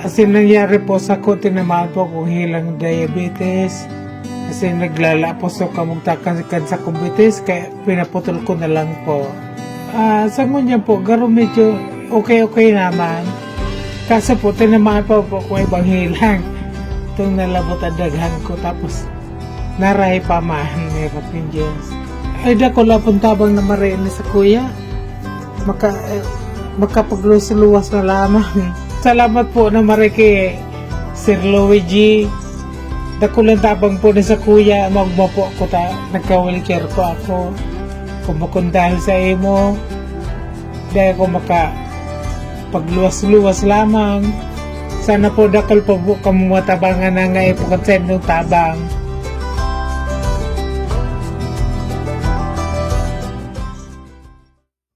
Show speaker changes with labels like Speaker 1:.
Speaker 1: Kasi nangyari po sa ko, tinamaan po kung hilang diabetes. Kasi naglala po so kamugtakan sa kubitis, kaya pinaputol ko na lang po. Sa ngunya po, garo medyo okay naman. Kaso po, tinamaan po ko ibang hilang. Itong nalabot ang daghan ko, tapos naray pa man, hirap yung Diyos. Ay, dako lapon tabang na mariin sa kuya. Makapagluwas na lamang. Salamat po na mariki Sir Luigi. Dako lang tabang po na sa kuya. Magbapo ako nagka-wheelchair po ako. Kumakon dahil sa imo. Dahil ako pagluwas-luwas lamang. Sana po dakal po kamo matabangan na nga ipukonsend ng tabang.